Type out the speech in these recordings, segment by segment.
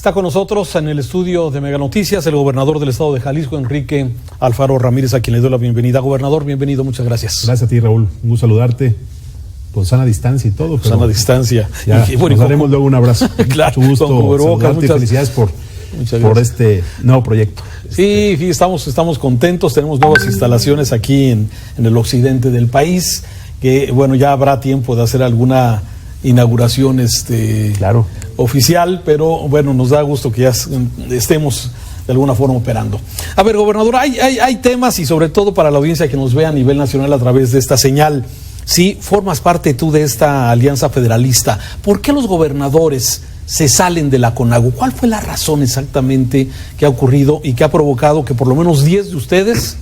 Está con nosotros en el estudio de Mega Noticias el gobernador del estado de Jalisco, Enrique Alfaro Ramírez, a quien le doy la bienvenida. Gobernador, bienvenido, muchas gracias. Gracias a ti, Raúl. Un gusto saludarte. Con sana distancia y todo. Sana distancia. Ya, nos daremos luego un abrazo. Claro, mucho gusto saludarte y felicidades por este nuevo proyecto. Sí, estamos contentos. Tenemos nuevas instalaciones aquí en el occidente del país, que bueno, ya habrá tiempo de hacer alguna inauguración claro, oficial, pero bueno, nos da gusto que ya estemos de alguna forma operando. A ver, gobernador, hay temas, y sobre todo para la audiencia que nos ve a nivel nacional a través de esta señal. Sí, formas parte tú de esta alianza federalista. ¿Por qué los gobernadores se salen de la CONAGO? ¿Cuál fue la razón exactamente que ha ocurrido y que ha provocado que por lo menos 10 de ustedes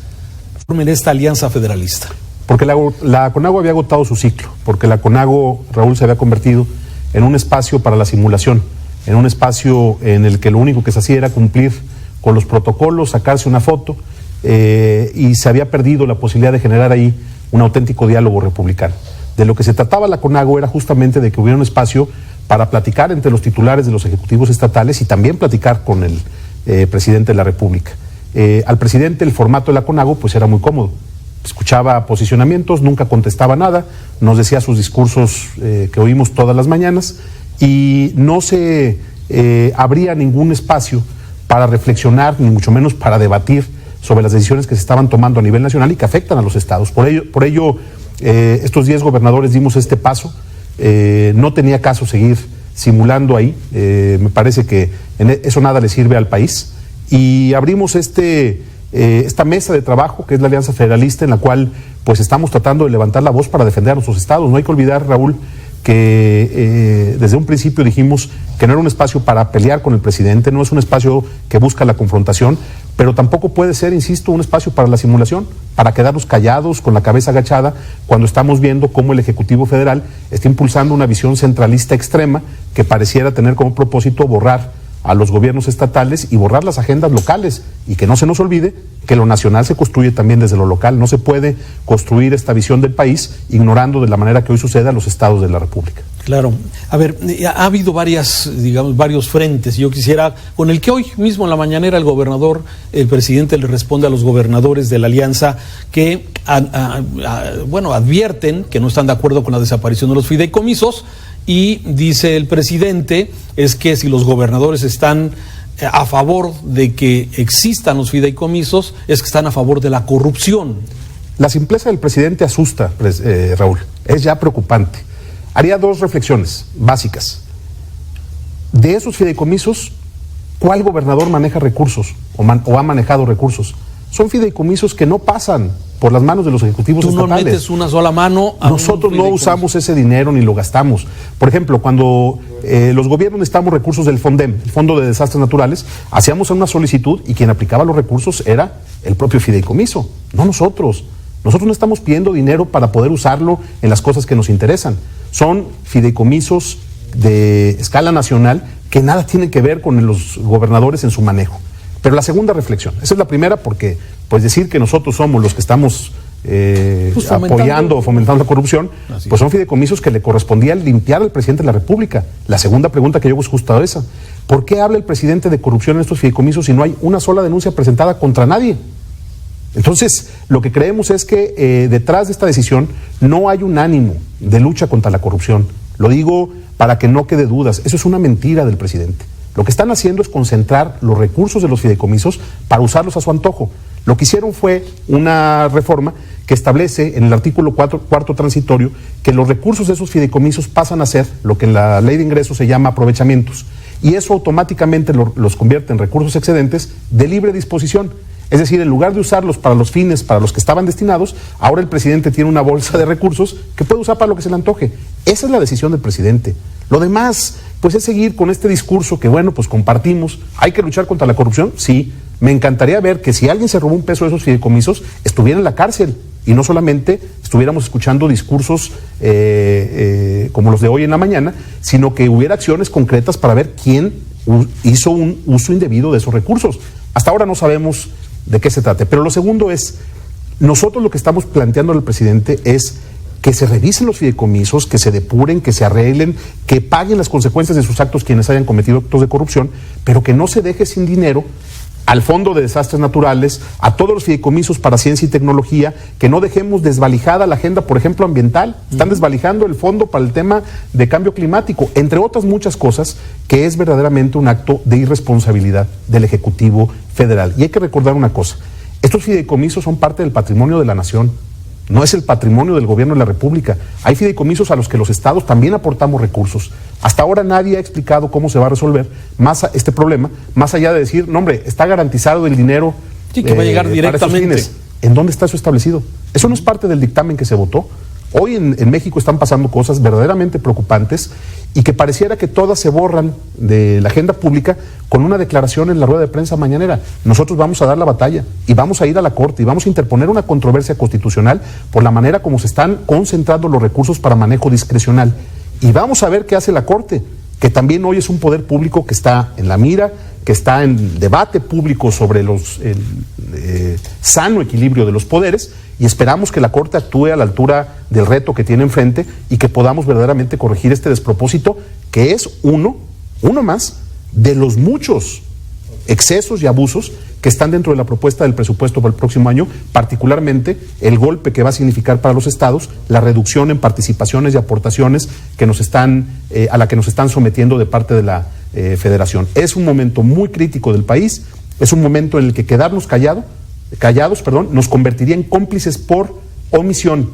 formen esta alianza federalista? Porque la CONAGO había agotado su ciclo, porque la CONAGO, Raúl, se había convertido en un espacio para la simulación, en un espacio en el que lo único que se hacía era cumplir con los protocolos, sacarse una foto, y se había perdido la posibilidad de generar ahí un auténtico diálogo republicano. De lo que se trataba la CONAGO era justamente de que hubiera un espacio para platicar entre los titulares de los ejecutivos estatales y también platicar con el presidente de la República. Al presidente el formato de la CONAGO pues era muy cómodo. Escuchaba posicionamientos, nunca contestaba nada, nos decía sus discursos que oímos todas las mañanas y no se abría ningún espacio para reflexionar, ni mucho menos para debatir sobre las decisiones que se estaban tomando a nivel nacional y que afectan a los estados. Por ello estos 10 gobernadores dimos este paso. No tenía caso seguir simulando ahí, me parece que eso nada le sirve al país, y abrimos esta mesa de trabajo que es la Alianza Federalista, en la cual pues estamos tratando de levantar la voz para defender a nuestros estados. No hay que olvidar, Raúl, que desde un principio dijimos que no era un espacio para pelear con el presidente, no es un espacio que busca la confrontación, pero tampoco puede ser, insisto, un espacio para la simulación, para quedarnos callados con la cabeza agachada cuando estamos viendo cómo el Ejecutivo Federal está impulsando una visión centralista extrema que pareciera tener como propósito borrar a los gobiernos estatales y borrar las agendas locales, y que no se nos olvide que lo nacional se construye también desde lo local. No se puede construir esta visión del país ignorando de la manera que hoy sucede a los estados de la República. Claro. A ver, ha habido varios frentes. Yo quisiera, con el que hoy mismo en la mañanera el presidente le responde a los gobernadores de la alianza que, advierten que no están de acuerdo con la desaparición de los fideicomisos, y dice el presidente es que si los gobernadores están a favor de que existan los fideicomisos, es que están a favor de la corrupción. La simpleza del presidente asusta, Raúl, es ya preocupante. Haría 2 reflexiones básicas. De esos fideicomisos, ¿cuál gobernador maneja recursos o ha manejado recursos? Son fideicomisos que no pasan por las manos de los ejecutivos estatales. Tú no metes una sola mano a Nosotros no usamos ese dinero ni lo gastamos. Por ejemplo, cuando los gobiernos necesitamos recursos del FONDEM, el Fondo de Desastres Naturales, hacíamos una solicitud y quien aplicaba los recursos era el propio fideicomiso, no nosotros. Nosotros no estamos pidiendo dinero para poder usarlo en las cosas que nos interesan. Son fideicomisos de escala nacional que nada tienen que ver con los gobernadores en su manejo. Pero la segunda reflexión, esa es la primera, porque pues decir que nosotros somos los que estamos apoyando o fomentando la corrupción, pues son fideicomisos que le correspondía limpiar al presidente de la República. La segunda pregunta que yo hago es justo esa. ¿Por qué habla el presidente de corrupción en estos fideicomisos si no hay una sola denuncia presentada contra nadie? Entonces, lo que creemos es que detrás de esta decisión no hay un ánimo de lucha contra la corrupción. Lo digo para que no quede dudas, eso es una mentira del presidente. Lo que están haciendo es concentrar los recursos de los fideicomisos para usarlos a su antojo. Lo que hicieron fue una reforma que establece en el artículo cuarto transitorio que los recursos de esos fideicomisos pasan a ser lo que en la ley de ingresos se llama aprovechamientos, y eso automáticamente los convierte en recursos excedentes de libre disposición. Es decir, en lugar de usarlos para los fines para los que estaban destinados, ahora el presidente tiene una bolsa de recursos que puede usar para lo que se le antoje. Esa es la decisión del presidente. Lo demás, pues es seguir con este discurso que, bueno, pues compartimos. ¿Hay que luchar contra la corrupción? Sí. Me encantaría ver que si alguien se robó un peso de esos fideicomisos, estuviera en la cárcel y no solamente estuviéramos escuchando discursos como los de hoy en la mañana, sino que hubiera acciones concretas para ver quién hizo un uso indebido de esos recursos. Hasta ahora no sabemos de qué se trate. Pero lo segundo es, nosotros lo que estamos planteando al presidente es que se revisen los fideicomisos, que se depuren, que se arreglen, que paguen las consecuencias de sus actos quienes hayan cometido actos de corrupción, pero que no se deje sin dinero al Fondo de Desastres Naturales, a todos los fideicomisos para ciencia y tecnología, que no dejemos desvalijada la agenda, por ejemplo, ambiental. Están desvalijando el fondo para el tema de cambio climático, entre otras muchas cosas, que es verdaderamente un acto de irresponsabilidad del Ejecutivo Federal. Y hay que recordar una cosa, estos fideicomisos son parte del patrimonio de la nación, no es el patrimonio del gobierno de la República. Hay fideicomisos a los que los estados también aportamos recursos. Hasta ahora nadie ha explicado cómo se va a resolver este problema, más allá de decir, no hombre, está garantizado el dinero sí, que va a llegar directamente. ¿En dónde está eso establecido? Eso no es parte del dictamen que se votó. Hoy en México están pasando cosas verdaderamente preocupantes y que pareciera que todas se borran de la agenda pública con una declaración en la rueda de prensa mañanera. Nosotros vamos a dar la batalla y vamos a ir a la Corte y vamos a interponer una controversia constitucional por la manera como se están concentrando los recursos para manejo discrecional. Y vamos a ver qué hace la Corte, que también hoy es un poder público que está en la mira, que está en debate público sobre el sano equilibrio de los poderes, y esperamos que la Corte actúe a la altura del reto que tiene enfrente y que podamos verdaderamente corregir este despropósito, que es uno más de los muchos excesos y abusos que están dentro de la propuesta del presupuesto para el próximo año, particularmente el golpe que va a significar para los estados, la reducción en participaciones y aportaciones que a la que nos están sometiendo de parte de la Federación. Es un momento muy crítico del país, es un momento en el que quedarnos callados, nos convertiría en cómplices por omisión,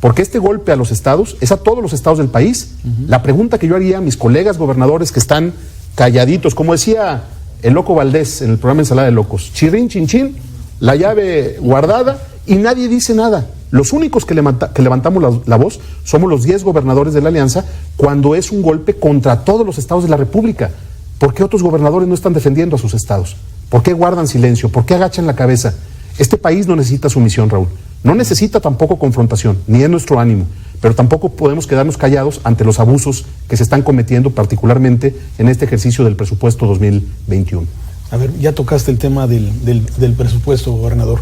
porque este golpe a los estados es a todos los estados del país. La pregunta que yo haría a mis colegas gobernadores que están calladitos, como decía el Loco Valdés en el programa Ensalada de Locos, chirrín, chin, chin, la llave guardada y nadie dice nada. Los únicos que levantamos la voz somos los 10 gobernadores de la Alianza cuando es un golpe contra todos los estados de la República. ¿Por qué otros gobernadores no están defendiendo a sus estados? ¿Por qué guardan silencio? ¿Por qué agachan la cabeza? Este país no necesita sumisión, Raúl. No necesita tampoco confrontación, ni es nuestro ánimo, pero tampoco podemos quedarnos callados ante los abusos que se están cometiendo, particularmente en este ejercicio del presupuesto 2021. A ver, ya tocaste el tema del presupuesto, gobernador.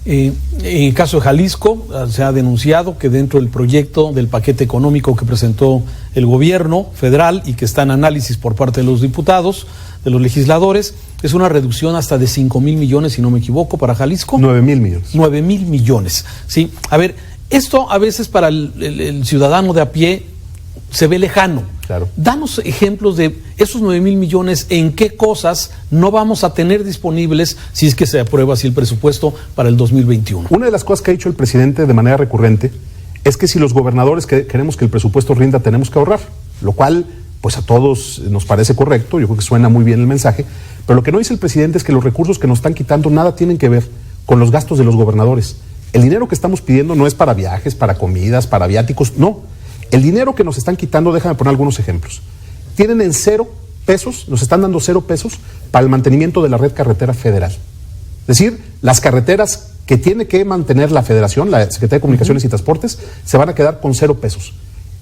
En el caso de Jalisco, se ha denunciado que dentro del proyecto del paquete económico que presentó el gobierno federal y que está en análisis por parte de los diputados, de los legisladores, es una reducción hasta de 5,000 millones, si no me equivoco, para Jalisco. 9,000 millones. 9,000 millones, sí. A ver, esto a veces para el ciudadano de a pie se ve lejano. Claro. Danos ejemplos de esos 9,000 millones, en qué cosas no vamos a tener disponibles si es que se aprueba así el presupuesto para el 2021. Una de las cosas que ha dicho el presidente de manera recurrente es que si los gobernadores queremos que el presupuesto rinda, tenemos que ahorrar, lo cual pues a todos nos parece correcto, yo creo que suena muy bien el mensaje, pero lo que no dice el presidente es que los recursos que nos están quitando nada tienen que ver con los gastos de los gobernadores. El dinero que estamos pidiendo no es para viajes, para comidas, para viáticos, no. El dinero que nos están quitando, déjame poner algunos ejemplos. Tienen en 0 pesos, nos están dando 0 pesos para el mantenimiento de la red carretera federal. Es decir, las carreteras que tiene que mantener la Federación, la Secretaría de Comunicaciones y Transportes, se van a quedar con 0 pesos.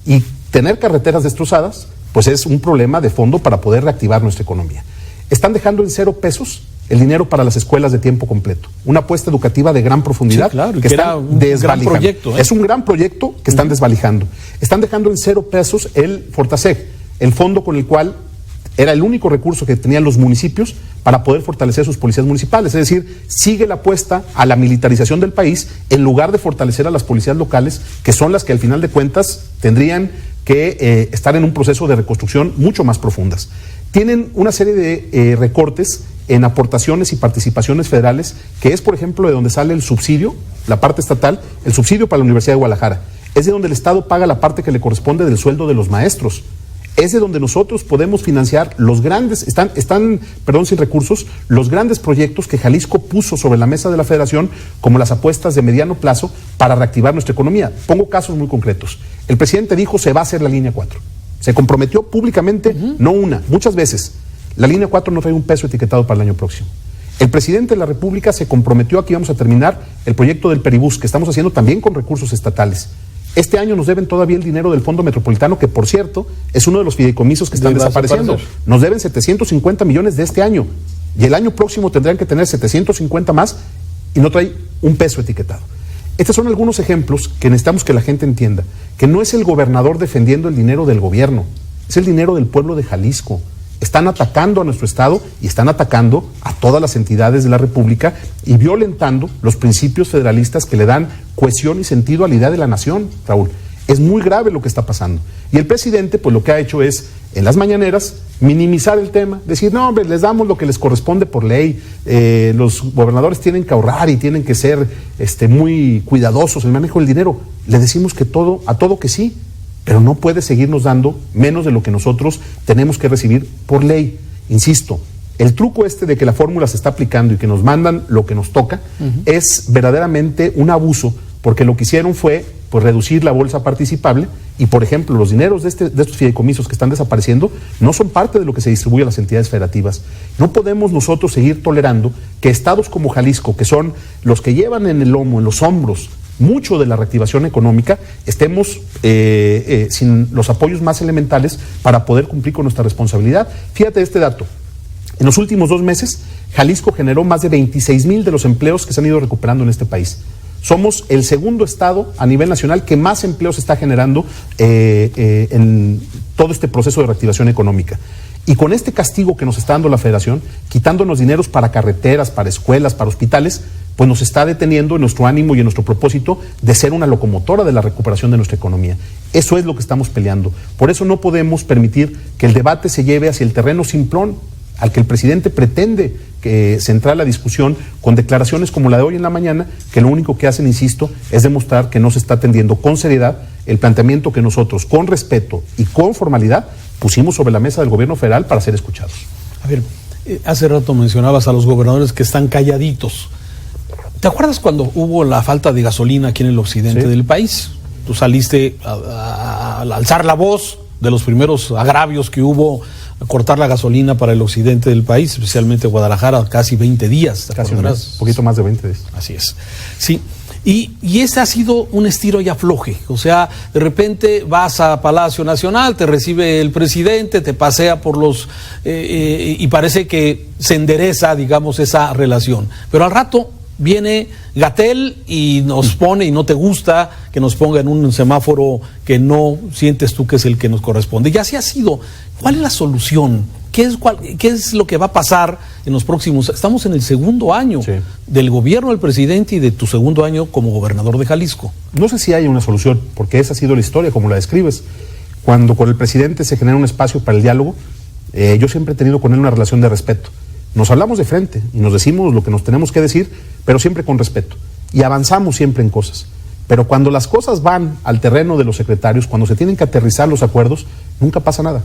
Y tener carreteras destrozadas, pues es un problema de fondo para poder reactivar nuestra economía. Están dejando en 0 pesos el dinero para las escuelas de tiempo completo. Una apuesta educativa de gran profundidad, sí, claro, que están desvalijando. Gran proyecto, Es un gran proyecto que están desvalijando. Están dejando en 0 pesos el Fortaseg, el fondo con el cual era el único recurso que tenían los municipios para poder fortalecer sus policías municipales. Es decir, sigue la apuesta a la militarización del país en lugar de fortalecer a las policías locales, que son las que al final de cuentas tendrían que estar en un proceso de reconstrucción mucho más profundas. Tienen una serie de recortes en aportaciones y participaciones federales, que es, por ejemplo, de donde sale el subsidio, la parte estatal, el subsidio para la Universidad de Guadalajara. Es de donde el Estado paga la parte que le corresponde del sueldo de los maestros. Es de donde nosotros podemos financiar los grandes, están sin recursos, los grandes proyectos que Jalisco puso sobre la mesa de la Federación como las apuestas de mediano plazo para reactivar nuestra economía. Pongo casos muy concretos. El presidente dijo se va a hacer la línea 4. Se comprometió públicamente, muchas veces. La línea 4 no trae un peso etiquetado para el año próximo. El presidente de la República se comprometió a que íbamos a terminar el proyecto del Peribús, que estamos haciendo también con recursos estatales. Este año nos deben todavía el dinero del Fondo Metropolitano, que por cierto es uno de los fideicomisos que están desapareciendo. Nos deben 750 millones de este año y el año próximo tendrán que tener 750 más y no trae un peso etiquetado. Estos son algunos ejemplos que necesitamos que la gente entienda, que no es el gobernador defendiendo el dinero del gobierno, es el dinero del pueblo de Jalisco. Están atacando a nuestro Estado y están atacando a todas las entidades de la República y violentando los principios federalistas que le dan cohesión y sentido a la idea de la nación, Raúl. Es muy grave lo que está pasando. Y el presidente, pues lo que ha hecho es, en las mañaneras, minimizar el tema, decir, no, hombre, les damos lo que les corresponde por ley, los gobernadores tienen que ahorrar y tienen que ser muy cuidadosos en el manejo del dinero. Le decimos que a todo que sí, pero no puede seguirnos dando menos de lo que nosotros tenemos que recibir por ley. Insisto, el truco de que la fórmula se está aplicando y que nos mandan lo que nos toca, es verdaderamente un abuso, porque lo que hicieron fue pues reducir la bolsa participable y, por ejemplo, los dineros de estos fideicomisos que están desapareciendo no son parte de lo que se distribuye a las entidades federativas. No podemos nosotros seguir tolerando que estados como Jalisco, que son los que llevan en el lomo, en los hombros, mucho de la reactivación económica, estemos sin los apoyos más elementales para poder cumplir con nuestra responsabilidad. Fíjate este dato. En los últimos 2 meses, Jalisco generó más de 26,000 de los empleos que se han ido recuperando en este país. Somos el segundo estado a nivel nacional que más empleos está generando en todo este proceso de reactivación económica. Y con este castigo que nos está dando la Federación, quitándonos dineros para carreteras, para escuelas, para hospitales, pues nos está deteniendo en nuestro ánimo y en nuestro propósito de ser una locomotora de la recuperación de nuestra economía. Eso es lo que estamos peleando. Por eso no podemos permitir que el debate se lleve hacia el terreno simplón al que el presidente pretende centrar la discusión con declaraciones como la de hoy en la mañana, que lo único que hacen, insisto, es demostrar que no se está atendiendo con seriedad el planteamiento que nosotros, con respeto y con formalidad, pusimos sobre la mesa del gobierno federal para ser escuchados. A ver, hace rato mencionabas a los gobernadores que están calladitos. ¿Te acuerdas cuando hubo la falta de gasolina aquí en el occidente del país? Tú saliste a alzar la voz de los primeros agravios que hubo a cortar la gasolina para el occidente del país, especialmente Guadalajara, casi 20 días. Casi un poquito más de 20 días. Así es. Sí. Y este ha sido un estiro y afloje. O sea, de repente vas a Palacio Nacional, te recibe el presidente, te pasea por los... y parece que se endereza, digamos, esa relación. Pero al rato viene Gatell y nos pone, y no te gusta que nos ponga en un semáforo que no sientes tú que es el que nos corresponde. Y así ha sido. ¿Cuál es la solución? ¿Qué es lo que va a pasar en los próximos? Estamos en el segundo año del gobierno del presidente y de tu segundo año como gobernador de Jalisco. No sé si hay una solución, porque esa ha sido la historia, como la describes. Cuando con el presidente se genera un espacio para el diálogo, yo siempre he tenido con él una relación de respeto. Nos hablamos de frente y nos decimos lo que nos tenemos que decir, pero siempre con respeto. Y avanzamos siempre en cosas. Pero cuando las cosas van al terreno de los secretarios, cuando se tienen que aterrizar los acuerdos, nunca pasa nada.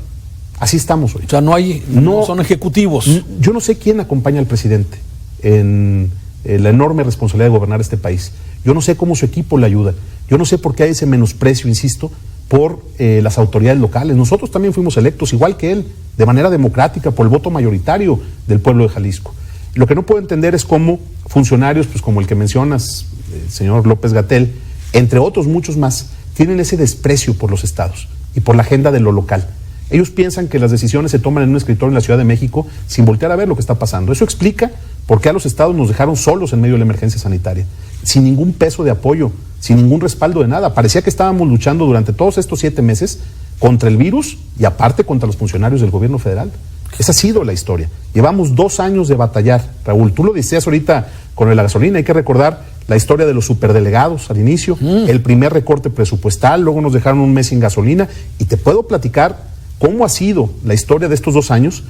Así estamos hoy. O sea, no son ejecutivos. Yo no sé quién acompaña al presidente en la enorme responsabilidad de gobernar este país. Yo no sé cómo su equipo le ayuda. Yo no sé por qué hay ese menosprecio, insisto, por las autoridades locales. Nosotros también fuimos electos, igual que él, de manera democrática, por el voto mayoritario del pueblo de Jalisco. Lo que no puedo entender es cómo funcionarios, pues como el que mencionas, el señor López-Gatell, entre otros muchos más, tienen ese desprecio por los estados y por la agenda de lo local. Ellos piensan que las decisiones se toman en un escritorio en la Ciudad de México sin voltear a ver lo que está pasando. Eso explica por qué a los estados nos dejaron solos en medio de la emergencia sanitaria, sin ningún peso de apoyo, sin ningún respaldo de nada. Parecía que estábamos luchando durante todos estos 7 meses contra el virus y aparte contra los funcionarios del gobierno federal. Esa ha sido la historia. Llevamos 2 años de batallar, Raúl. Tú lo decías ahorita con la gasolina. Hay que recordar la historia de los superdelegados al inicio, el primer recorte presupuestal, luego nos dejaron 1 mes sin gasolina, y te puedo platicar cómo ha sido la historia de estos 2 años,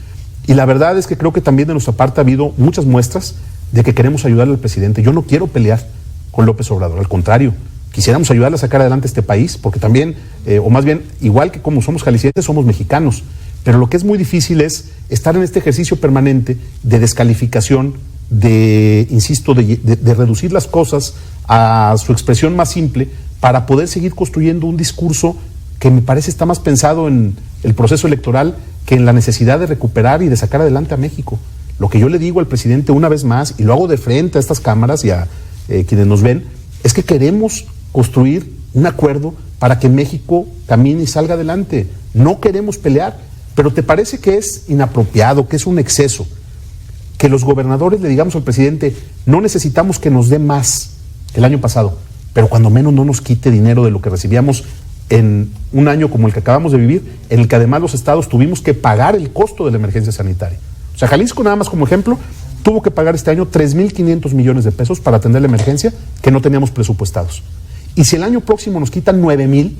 y la verdad es que creo que también de nuestra parte ha habido muchas muestras de que queremos ayudarle al presidente. Yo no quiero pelear con López Obrador, al contrario, quisiéramos ayudarle a sacar adelante este país, porque también, o más bien, igual que como somos jaliscienses, somos mexicanos, pero lo que es muy difícil es estar en este ejercicio permanente de descalificación, insisto, de reducir las cosas a su expresión más simple para poder seguir construyendo un discurso que me parece está más pensado en el proceso electoral que en la necesidad de recuperar y de sacar adelante a México. Lo que yo le digo al presidente una vez más, y lo hago de frente a estas cámaras y a quienes nos ven, es que queremos construir un acuerdo para que México camine y salga adelante. No queremos pelear, pero ¿te parece que es inapropiado, que es un exceso, que los gobernadores le digamos al presidente, no necesitamos que nos dé más el año pasado, pero cuando menos no nos quite dinero de lo que recibíamos en un año como el que acabamos de vivir, en el que además los estados tuvimos que pagar el costo de la emergencia sanitaria. O sea, Jalisco, nada más como ejemplo, tuvo que pagar este año 3,500 millones de pesos para atender la emergencia que no teníamos presupuestados. Y si el año próximo nos quitan 9,000,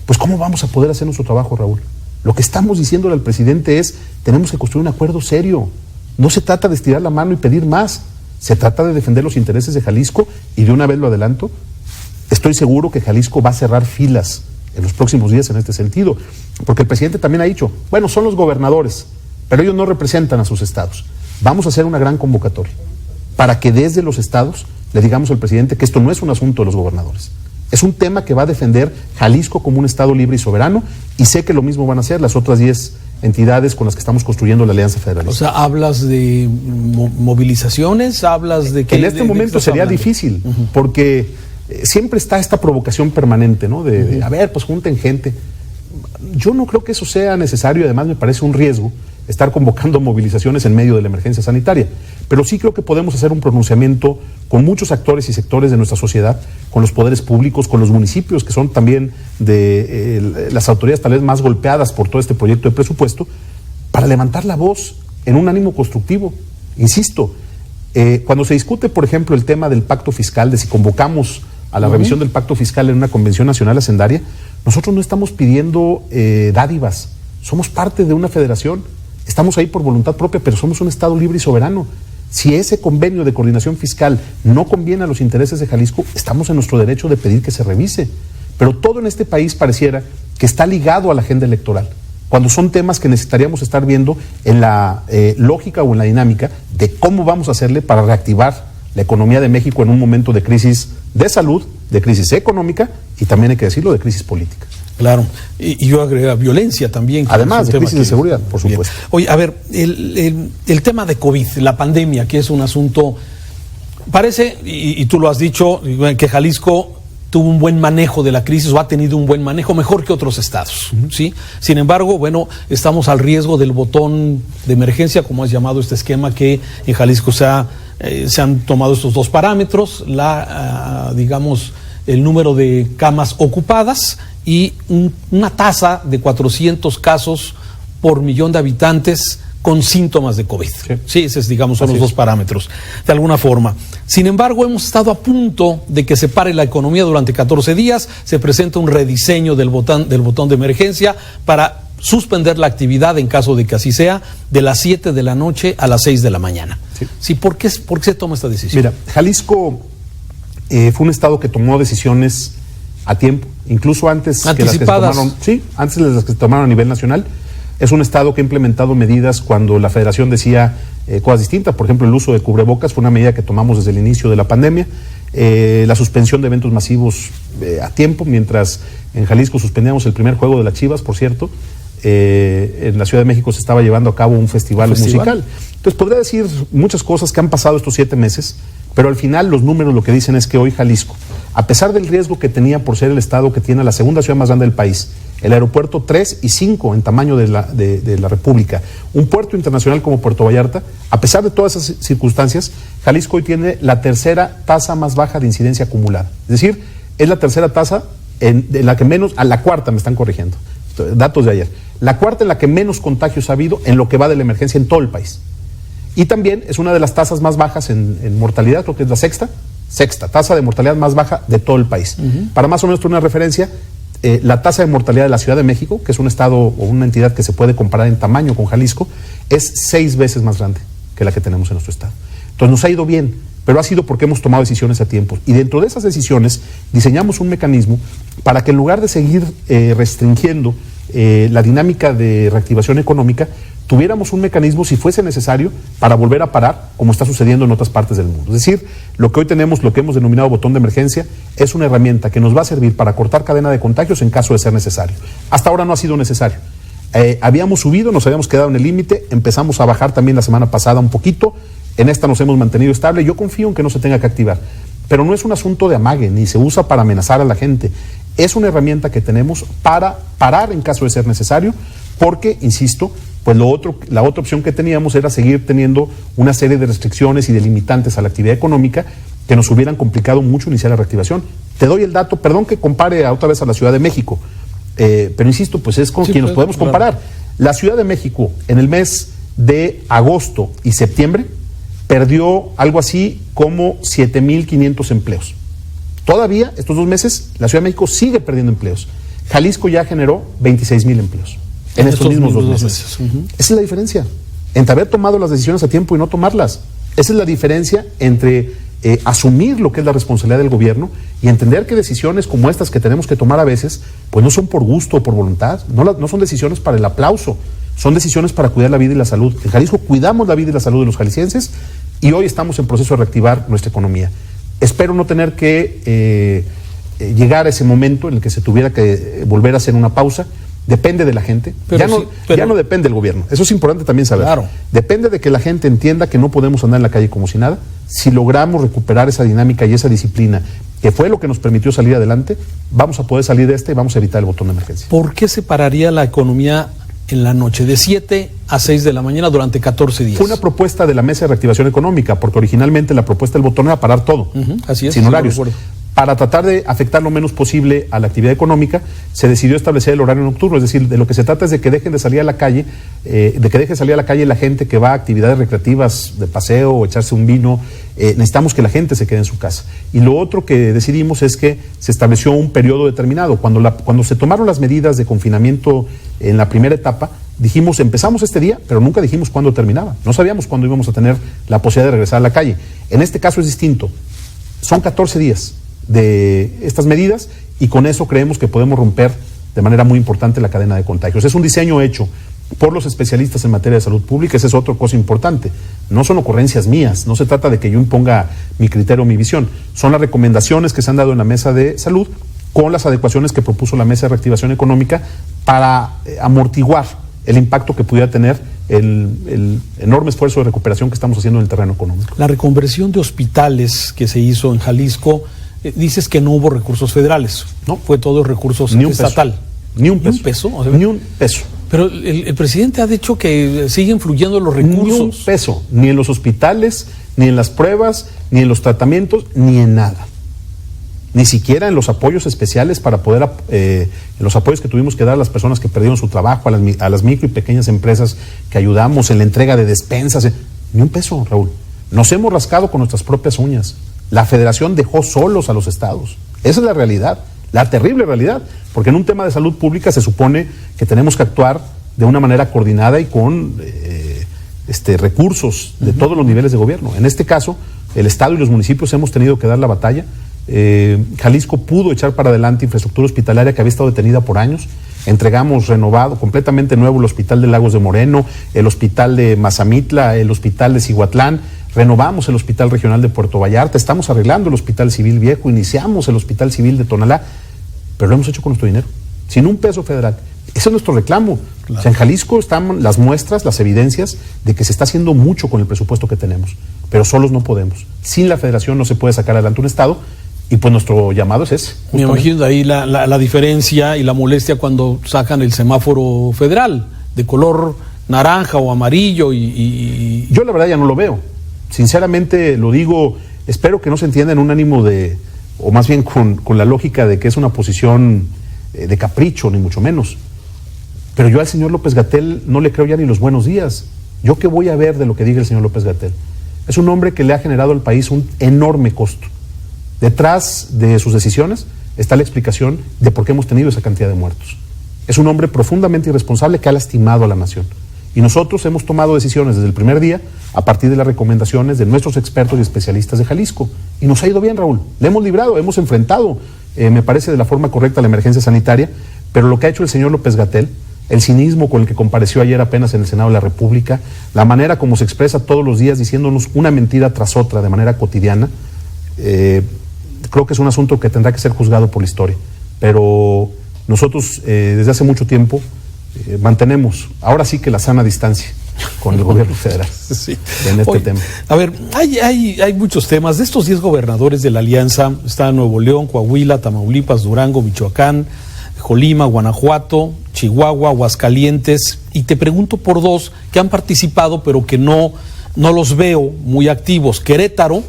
pues ¿cómo vamos a poder hacer nuestro trabajo, Raúl? Lo que estamos diciéndole al presidente es, tenemos que construir un acuerdo serio. No se trata de estirar la mano y pedir más. Se trata de defender los intereses de Jalisco y de una vez lo adelanto, estoy seguro que Jalisco va a cerrar filas en los próximos días en este sentido. Porque el presidente también ha dicho, bueno, son los gobernadores, pero ellos no representan a sus estados. Vamos a hacer una gran convocatoria para que desde los estados le digamos al presidente que esto no es un asunto de los gobernadores. Es un tema que va a defender Jalisco como un estado libre y soberano, y sé que lo mismo van a hacer las otras 10 entidades con las que estamos construyendo la Alianza Federalista. O sea, ¿hablas de movilizaciones? ¿Hablas de qué? En este momento sería difícil, porque siempre está esta provocación permanente, ¿no? A ver, pues junten gente. Yo no creo que eso sea necesario, además me parece un riesgo estar convocando movilizaciones en medio de la emergencia sanitaria, pero sí creo que podemos hacer un pronunciamiento con muchos actores y sectores de nuestra sociedad, con los poderes públicos, con los municipios, que son también de las autoridades tal vez más golpeadas por todo este proyecto de presupuesto, para levantar la voz en un ánimo constructivo. Insisto, cuando se discute, por ejemplo, el tema del pacto fiscal, de si convocamos a la revisión del pacto fiscal en una convención nacional hacendaria, nosotros no estamos pidiendo dádivas, somos parte de una federación. Estamos ahí por voluntad propia, pero somos un estado libre y soberano. Si ese convenio de coordinación fiscal no conviene a los intereses de Jalisco, estamos en nuestro derecho de pedir que se revise. Pero todo en este país pareciera que está ligado a la agenda electoral, cuando son temas que necesitaríamos estar viendo en la lógica o en la dinámica de cómo vamos a hacerle para reactivar la economía de México en un momento de crisis de salud, de crisis económica y también hay que decirlo, de crisis política. Claro, y yo agrego violencia también. Además de crisis de seguridad, por supuesto. Bien. Oye, a ver, el tema de COVID, la pandemia, que es un asunto, parece, y tú lo has dicho, que Jalisco tuvo un buen manejo de la crisis o ha tenido un buen manejo, mejor que otros estados, ¿sí? Sin embargo, bueno, estamos al riesgo del botón de emergencia, como has llamado este esquema, que en Jalisco se han tomado estos dos parámetros, digamos, el número de camas ocupadas y una tasa de 400 casos por millón de habitantes con síntomas de COVID. Sí, esos, digamos, son los dos parámetros, de alguna forma. Sin embargo, hemos estado a punto de que se pare la economía durante 14 días, se presenta un rediseño del botón de emergencia para suspender la actividad, en caso de que así sea, de las 7 de la noche a las 6 de la mañana. Sí, ¿por qué se toma esta decisión? Mira, Jalisco fue un estado que tomó decisiones a tiempo, incluso antes que las que se tomaron, antes de las que se tomaron a nivel nacional. Es un estado que ha implementado medidas cuando la federación decía cosas distintas. Por ejemplo, el uso de cubrebocas fue una medida que tomamos desde el inicio de la pandemia. La suspensión de eventos masivos a tiempo, mientras en Jalisco suspendíamos el primer juego de las Chivas, por cierto. En la Ciudad de México se estaba llevando a cabo un festival musical. Entonces podría decir muchas cosas que han pasado estos 7 meses, pero al final los números lo que dicen es que hoy Jalisco, a pesar del riesgo que tenía por ser el estado que tiene la segunda ciudad más grande del país, el aeropuerto 3 y 5 en tamaño de la República, un puerto internacional como Puerto Vallarta, a pesar de todas esas circunstancias, Jalisco hoy tiene la tercera tasa más baja de incidencia acumulada. Es decir, es la tercera tasa en la que menos, a la cuarta me están corrigiendo, datos de ayer, la cuarta en la que menos contagios ha habido en lo que va de la emergencia en todo el país. Y también es una de las tasas más bajas en mortalidad, creo que es la sexta tasa de mortalidad más baja de todo el país. Para más o menos tener una referencia, la tasa de mortalidad de la Ciudad de México, que es un estado o una entidad que se puede comparar en tamaño con Jalisco, es 6 veces más grande que la que tenemos en nuestro estado. Entonces nos ha ido bien, pero ha sido porque hemos tomado decisiones a tiempo. Y dentro de esas decisiones diseñamos un mecanismo para que en lugar de seguir restringiendo la dinámica de reactivación económica, tuviéramos un mecanismo, si fuese necesario, para volver a parar, como está sucediendo en otras partes del mundo. Es decir, lo que hoy tenemos, lo que hemos denominado botón de emergencia, es una herramienta que nos va a servir para cortar cadena de contagios en caso de ser necesario. Hasta ahora no ha sido necesario. Habíamos subido, nos habíamos quedado en el límite, empezamos a bajar también la semana pasada un poquito, en esta nos hemos mantenido estable, yo confío en que no se tenga que activar. Pero no es un asunto de amague, ni se usa para amenazar a la gente. Es una herramienta que tenemos para parar en caso de ser necesario, porque, insisto, pues la otra opción que teníamos era seguir teniendo una serie de restricciones y de limitantes a la actividad económica que nos hubieran complicado mucho iniciar la reactivación. Te doy el dato, perdón que compare otra vez a la Ciudad de México, pero insisto, pues es con quien nos podemos comparar. La Ciudad de México en el mes de agosto y septiembre perdió algo así como 7,500 empleos. Todavía, estos 2 meses, la Ciudad de México sigue perdiendo empleos. Jalisco ya generó 26,000 empleos en estos mismos 2 meses. Esa es la diferencia entre haber tomado las decisiones a tiempo y no tomarlas. Esa es la diferencia entre asumir lo que es la responsabilidad del gobierno y entender que decisiones como estas que tenemos que tomar a veces, pues no son por gusto o por voluntad, no son decisiones para el aplauso, son decisiones para cuidar la vida y la salud. En Jalisco cuidamos la vida y la salud de los jaliscienses y hoy estamos en proceso de reactivar nuestra economía. Espero no tener que llegar a ese momento en el que se tuviera que volver a hacer una pausa. Depende de la gente, ya no depende del gobierno, eso es importante también saber. Claro. Depende de que la gente entienda que no podemos andar en la calle como si nada. Si logramos recuperar esa dinámica y esa disciplina, que fue lo que nos permitió salir adelante, vamos a poder salir de y vamos a evitar el botón de emergencia. ¿Por qué se pararía la economía en la noche, de 7 a 6 de la mañana durante 14 días? Fue una propuesta de la Mesa de Reactivación Económica, porque originalmente la propuesta del botón era parar todo, así es, sin sí, horarios. Para tratar de afectar lo menos posible a la actividad económica, se decidió establecer el horario nocturno, es decir, de lo que se trata es de que dejen de salir a la calle, la gente que va a actividades recreativas de paseo o echarse un vino. Necesitamos que la gente se quede en su casa. Y lo otro que decidimos es que se estableció un periodo determinado. Cuando se tomaron las medidas de confinamiento en la primera etapa, dijimos, empezamos este día, pero nunca dijimos cuándo terminaba. No sabíamos cuándo íbamos a tener la posibilidad de regresar a la calle. En este caso es distinto. Son 14 días de estas medidas y con eso creemos que podemos romper de manera muy importante la cadena de contagios. Es un diseño hecho por los especialistas en materia de salud pública, esa es otra cosa importante. No son ocurrencias mías, no se trata de que yo imponga mi criterio o mi visión, son las recomendaciones que se han dado en la Mesa de Salud con las adecuaciones que propuso la Mesa de Reactivación Económica para amortiguar el impacto que pudiera tener el enorme esfuerzo de recuperación que estamos haciendo en el terreno económico. La reconversión de hospitales que se hizo en Jalisco, dices que no hubo recursos federales, no, fue todo recursos estatal. Ni un peso. O sea, ni un peso. Pero el presidente ha dicho que siguen fluyendo los recursos. Ni un peso, ni en los hospitales, ni en las pruebas, ni en los tratamientos, ni en nada. Ni siquiera en los apoyos especiales para poder, en los apoyos que tuvimos que dar a las personas que perdieron su trabajo, a las micro y pequeñas empresas que ayudamos, en la entrega de despensas. Ni un peso, Raúl. Nos hemos rascado con nuestras propias uñas. La Federación dejó solos a los estados. Esa es la realidad, la terrible realidad, porque en un tema de salud pública se supone que tenemos que actuar de una manera coordinada y con recursos de todos los niveles de gobierno. En este caso, el Estado y los municipios hemos tenido que dar la batalla. Jalisco pudo echar para adelante infraestructura hospitalaria que había estado detenida por años. Entregamos renovado, completamente nuevo, el Hospital de Lagos de Moreno, el Hospital de Mazamitla, el Hospital de Cihuatlán. Renovamos el Hospital Regional de Puerto Vallarta, estamos arreglando el Hospital Civil Viejo, iniciamos el Hospital Civil de Tonalá, pero lo hemos hecho con nuestro dinero, sin un peso federal. Ese es nuestro reclamo. Claro. O sea, en Jalisco están las muestras, las evidencias de que se está haciendo mucho con el presupuesto que tenemos, pero solos no podemos. Sin la federación no se puede sacar adelante un Estado y pues nuestro llamado es ese. Me imagino de ahí la diferencia y la molestia cuando sacan el semáforo federal de color naranja o amarillo y... Yo la verdad ya no lo veo. Sinceramente lo digo, espero que no se entienda en un ánimo de, o más bien con la lógica de que es una posición de capricho, ni mucho menos. Pero yo al señor López-Gatell no le creo ya ni los buenos días. ¿Yo qué voy a ver de lo que diga el señor López-Gatell? Es un hombre que le ha generado al país un enorme costo. Detrás de sus decisiones está la explicación de por qué hemos tenido esa cantidad de muertos. Es un hombre profundamente irresponsable que ha lastimado a la nación. Y nosotros hemos tomado decisiones desde el primer día a partir de las recomendaciones de nuestros expertos y especialistas de Jalisco. Y nos ha ido bien, Raúl. Le hemos librado, hemos enfrentado, me parece, de la forma correcta la emergencia sanitaria, pero lo que ha hecho el señor López-Gatell, el cinismo con el que compareció ayer apenas en el Senado de la República, la manera como se expresa todos los días diciéndonos una mentira tras otra de manera cotidiana, creo que es un asunto que tendrá que ser juzgado por la historia. Pero nosotros desde hace mucho tiempo mantenemos, ahora sí que la sana distancia con el gobierno federal sí. En este tema. A ver, hay muchos temas. De estos 10 gobernadores de la Alianza, está Nuevo León, Coahuila, Tamaulipas, Durango, Michoacán, Colima, Guanajuato, Chihuahua, Aguascalientes, y te pregunto por 2 que han participado pero que no los veo muy activos. Querétaro,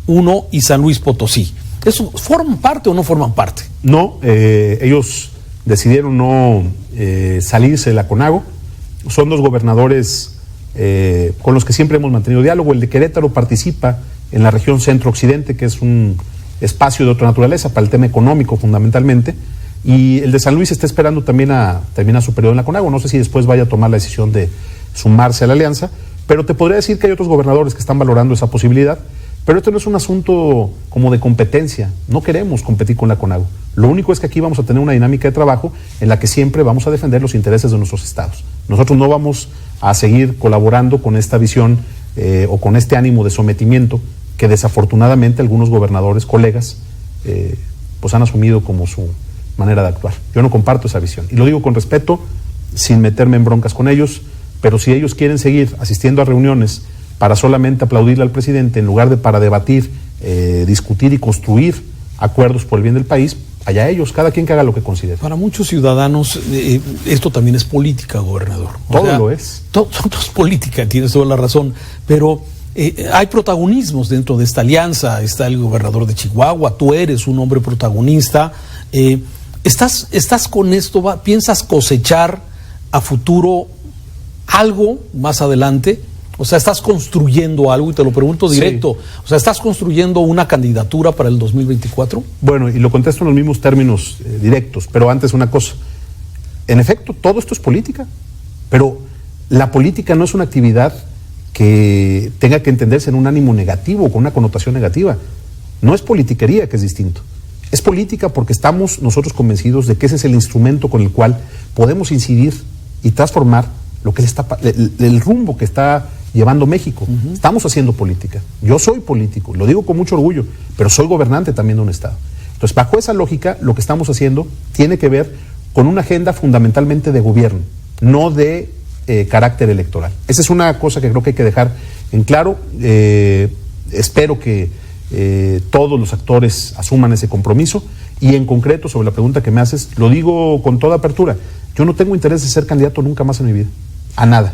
1 y San Luis Potosí. ¿Eso forman parte o no forman parte? No, ellos decidieron no salirse de la CONAGO. Son dos gobernadores con los que siempre hemos mantenido diálogo. El de Querétaro participa en la región centro-occidente, que es un espacio de otra naturaleza para el tema económico fundamentalmente, y el de San Luis está esperando también a terminar su periodo en la CONAGO. No sé si después vaya a tomar la decisión de sumarse a la alianza, pero te podría decir que hay otros gobernadores que están valorando esa posibilidad. Pero esto no es un asunto como de competencia, no queremos competir con la CONAGO. Lo único es que aquí vamos a tener una dinámica de trabajo en la que siempre vamos a defender los intereses de nuestros estados. Nosotros no vamos a seguir colaborando con esta visión o con este ánimo de sometimiento que desafortunadamente algunos gobernadores, colegas, pues han asumido como su manera de actuar. Yo no comparto esa visión y lo digo con respeto, sin meterme en broncas con ellos, pero si ellos quieren seguir asistiendo a reuniones para solamente aplaudirle al presidente en lugar de para debatir, discutir y construir acuerdos por el bien del país, allá ellos, cada quien que haga lo que considere. Para muchos ciudadanos esto también es política, gobernador. Todo lo es. Todo es política, tienes toda la razón, pero hay protagonismos dentro de esta alianza. Está el gobernador de Chihuahua, tú eres un hombre protagonista. ¿Estás con esto? ¿Piensas cosechar a futuro algo más adelante? O sea, ¿estás construyendo algo? Y te lo pregunto directo. Sí. O sea, ¿estás construyendo una candidatura para el 2024? Bueno, y lo contesto en los mismos términos directos, pero antes una cosa. En efecto, todo esto es política, pero la política no es una actividad que tenga que entenderse en un ánimo negativo o con una connotación negativa. No es politiquería, que es distinto. Es política porque estamos nosotros convencidos de que ese es el instrumento con el cual podemos incidir y transformar lo que el rumbo que está llevando México. Estamos haciendo política. Yo soy político, lo digo con mucho orgullo, pero soy gobernante también de un estado. Entonces, bajo esa lógica, lo que estamos haciendo tiene que ver con una agenda fundamentalmente de gobierno, no de carácter electoral. Esa es una cosa que creo que hay que dejar en claro. Espero que todos los actores asuman ese compromiso y en concreto sobre la pregunta que me haces, lo digo con toda apertura. Yo no tengo interés de ser candidato nunca más en mi vida, a nada.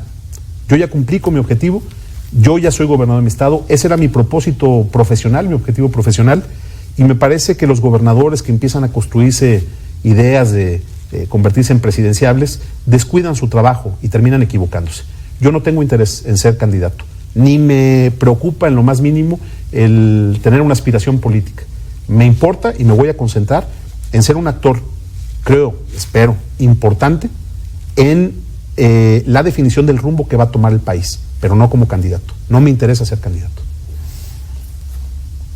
Yo ya cumplí con mi objetivo, yo ya soy gobernador de mi estado, ese era mi propósito profesional, mi objetivo profesional, y me parece que los gobernadores que empiezan a construirse ideas de convertirse en presidenciables, descuidan su trabajo y terminan equivocándose. Yo no tengo interés en ser candidato, ni me preocupa en lo más mínimo el tener una aspiración política. Me importa y me voy a concentrar en ser un actor, creo, espero, importante en la definición del rumbo que va a tomar el país, pero no como candidato. No me interesa ser candidato.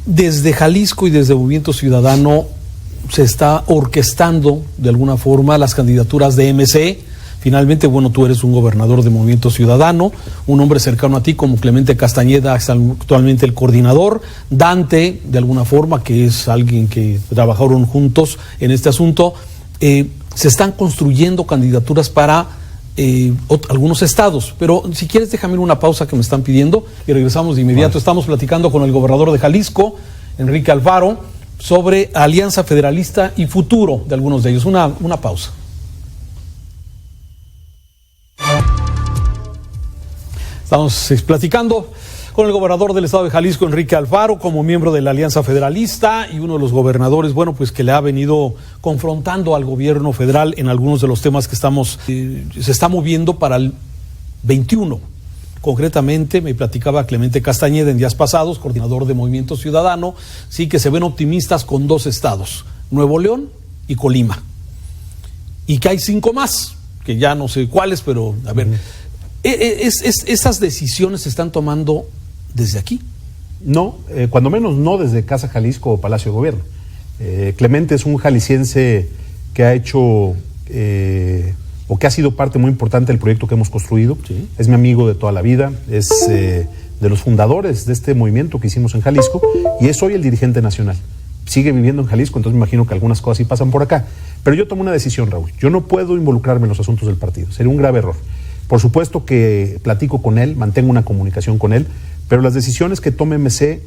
Desde Jalisco y desde Movimiento Ciudadano se está orquestando de alguna forma las candidaturas de MC. Finalmente, bueno, tú eres un gobernador de Movimiento Ciudadano, un hombre cercano a ti como Clemente Castañeda, actualmente el coordinador, Dante, de alguna forma, que es alguien que trabajaron juntos en este asunto. Se están construyendo candidaturas para algunos estados, pero si quieres déjame ir una pausa que me están pidiendo y regresamos de inmediato. Vale. Estamos platicando con el gobernador de Jalisco, Enrique Alfaro, sobre Alianza Federalista y futuro de algunos de ellos. Una pausa. Estamos platicando con el gobernador del estado de Jalisco, Enrique Alfaro, como miembro de la Alianza Federalista y uno de los gobernadores, bueno, pues que le ha venido confrontando al gobierno federal en algunos de los temas que se está moviendo para el 21. Concretamente, me platicaba Clemente Castañeda en días pasados, coordinador de Movimiento Ciudadano, sí que se ven optimistas con 2 estados, Nuevo León y Colima. Y que hay 5 más, que ya no sé cuáles, pero a ver, ¿esas decisiones se están tomando desde aquí? No, cuando menos no desde Casa Jalisco o Palacio de Gobierno. Clemente es un jalisciense que ha hecho o que ha sido parte muy importante del proyecto que hemos construido. Sí. Es mi amigo de toda la vida, es de los fundadores de este movimiento que hicimos en Jalisco y es hoy el dirigente nacional. Sigue viviendo en Jalisco, entonces me imagino que algunas cosas sí pasan por acá. Pero yo tomo una decisión, Raúl. Yo no puedo involucrarme en los asuntos del partido, sería un grave error. Por supuesto que platico con él, mantengo una comunicación con él, pero las decisiones que tome MC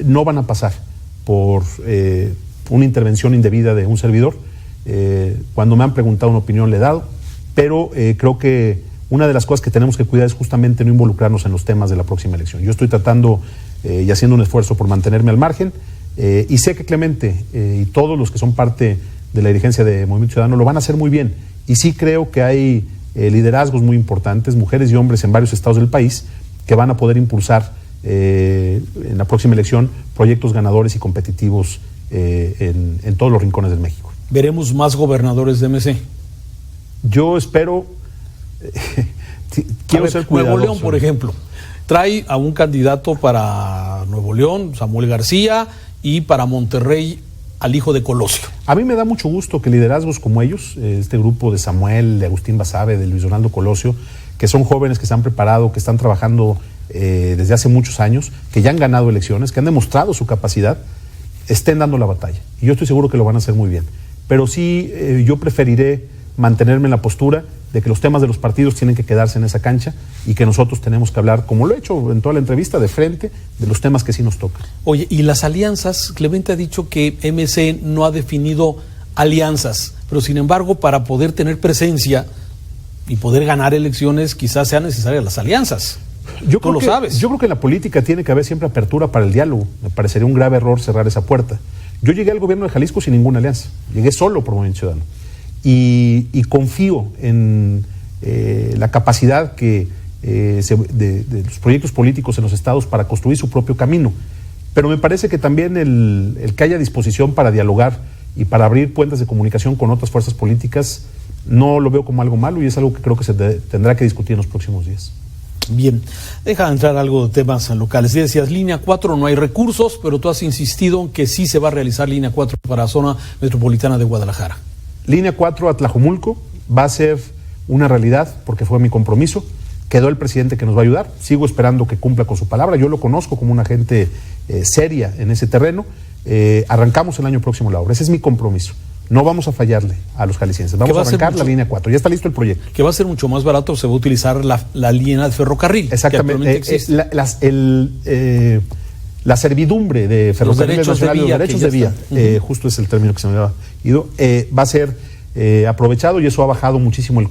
no van a pasar por una intervención indebida de un servidor. Cuando me han preguntado una opinión le he dado, pero creo que una de las cosas que tenemos que cuidar es justamente no involucrarnos en los temas de la próxima elección. Yo estoy tratando y haciendo un esfuerzo por mantenerme al margen, y sé que Clemente y todos los que son parte de la dirigencia de Movimiento Ciudadano lo van a hacer muy bien. Y sí creo que hay liderazgos muy importantes, mujeres y hombres en varios estados del país, que van a poder impulsar en la próxima elección proyectos ganadores y competitivos en todos los rincones de México. ¿Veremos más gobernadores de MC? Yo espero, quiero ser cuidadoso. Nuevo León, por ejemplo, trae a un candidato para Nuevo León, Samuel García, y para Monterrey al hijo de Colosio. A mí me da mucho gusto que liderazgos como ellos, este grupo de Samuel, de Agustín Basabe, de Luis Donaldo Colosio, que son jóvenes que se han preparado, que están trabajando desde hace muchos años, que ya han ganado elecciones, que han demostrado su capacidad, estén dando la batalla. Y yo estoy seguro que lo van a hacer muy bien. Pero sí, yo preferiré mantenerme en la postura de que los temas de los partidos tienen que quedarse en esa cancha y que nosotros tenemos que hablar, como lo he hecho en toda la entrevista, de frente, de los temas que sí nos tocan. Oye, y las alianzas, Clemente ha dicho que MC no ha definido alianzas, pero sin embargo, para poder tener presencia y poder ganar elecciones, quizás sean necesarias las alianzas. Tú lo sabes. Yo creo que en la política tiene que haber siempre apertura para el diálogo. Me parecería un grave error cerrar esa puerta. Yo llegué al gobierno de Jalisco sin ninguna alianza. Llegué solo por Movimiento Ciudadano. Y confío en la capacidad de los proyectos políticos en los estados para construir su propio camino. Pero me parece que también el que haya disposición para dialogar y para abrir puentes de comunicación con otras fuerzas políticas, no lo veo como algo malo, y es algo que creo que se tendrá que discutir en los próximos días. Bien, deja de entrar algo de temas locales. Decías, línea 4 no hay recursos, pero tú has insistido en que sí se va a realizar línea 4 para la zona metropolitana de Guadalajara. Línea 4 a Tlajomulco va a ser una realidad porque fue mi compromiso. Quedó el presidente que nos va a ayudar. Sigo esperando que cumpla con su palabra. Yo lo conozco como una gente seria en ese terreno. Arrancamos el año próximo la obra. Ese es mi compromiso. No vamos a fallarle a los jaliscienses. Vamos a arrancar la línea 4. Ya está listo el proyecto. Que va a ser mucho más barato. Se va a utilizar la línea de ferrocarril. Exactamente. La servidumbre de Ferrocarriles Nacionales, los derechos de vía, justo es el término que se me había ido, va a ser aprovechado, y eso ha bajado muchísimo el